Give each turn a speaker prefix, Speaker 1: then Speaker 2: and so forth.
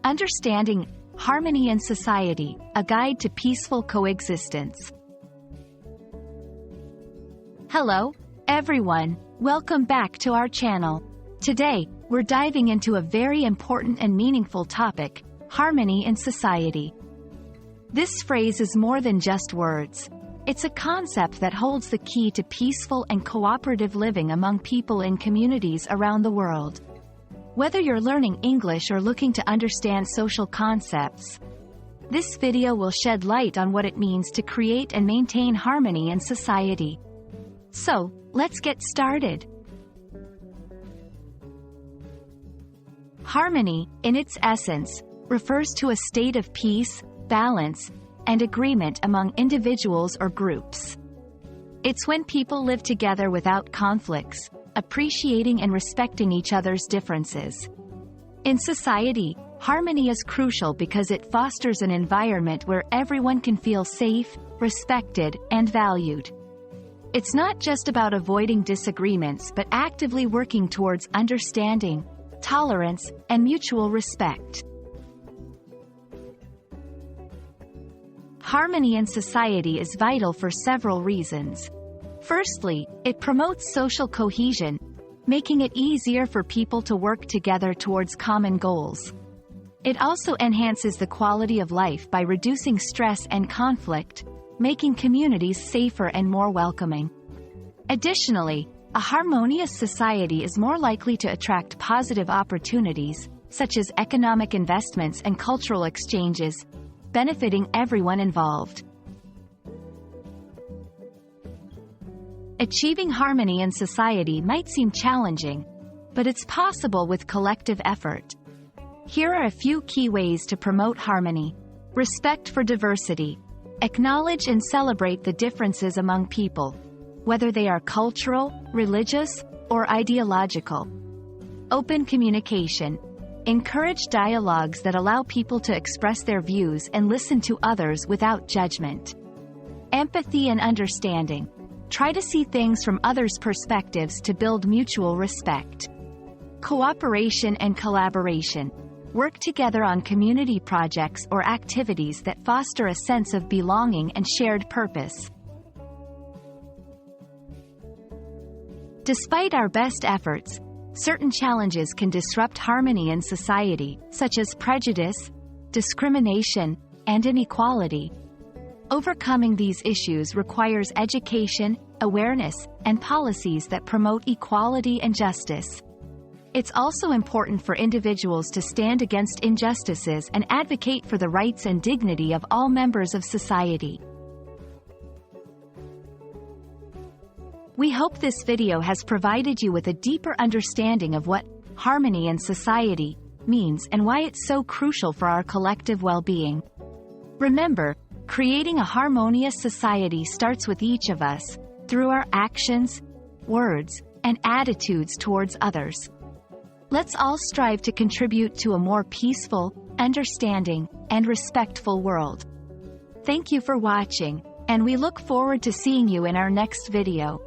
Speaker 1: Understanding Harmony in Society, a Guide to Peaceful Coexistence. Hello, everyone. Welcome back to our channel. Today, we're diving into a very important and meaningful topic, harmony in society. This phrase is more than just words. It's a concept that holds the key to peaceful and cooperative living among people in communities around the world. Whether you're learning English or looking to understand social concepts, this video will shed light on what it means to create and maintain harmony in society. So, let's get started. Harmony, in its essence, refers to a state of peace, balance, and agreement among individuals or groups. It's when people live together without conflicts, appreciating and respecting each other's differences. In society, harmony is crucial because it fosters an environment where everyone can feel safe, respected, and valued. It's not just about avoiding disagreements but actively working towards understanding, tolerance, and mutual respect. Harmony in society is vital for several reasons. Firstly, it promotes social cohesion, making it easier for people to work together towards common goals. It also enhances the quality of life by reducing stress and conflict, making communities safer and more welcoming. Additionally, a harmonious society is more likely to attract positive opportunities, such as economic investments and cultural exchanges, benefiting everyone involved. Achieving harmony in society might seem challenging, but it's possible with collective effort. Here are a few key ways to promote harmony. Respect for diversity. Acknowledge and celebrate the differences among people, whether they are cultural, religious, or ideological. Open communication. Encourage dialogues that allow people to express their views and listen to others without judgment. Empathy and understanding. Try to see things from others' perspectives to build mutual respect. Cooperation and collaboration. Work together on community projects or activities that foster a sense of belonging and shared purpose. Despite our best efforts, certain challenges can disrupt harmony in society, such as prejudice, discrimination, and inequality. Overcoming these issues requires education, awareness, and policies that promote equality and justice. It's also important for individuals to stand against injustices and advocate for the rights and dignity of all members of society. We hope this video has provided you with a deeper understanding of what harmony in society means and why it's so crucial for our collective well-being. Remember, creating a harmonious society starts with each of us, through our actions, words, and attitudes towards others. Let's all strive to contribute to a more peaceful, understanding, and respectful world. Thank you for watching, and we look forward to seeing you in our next video.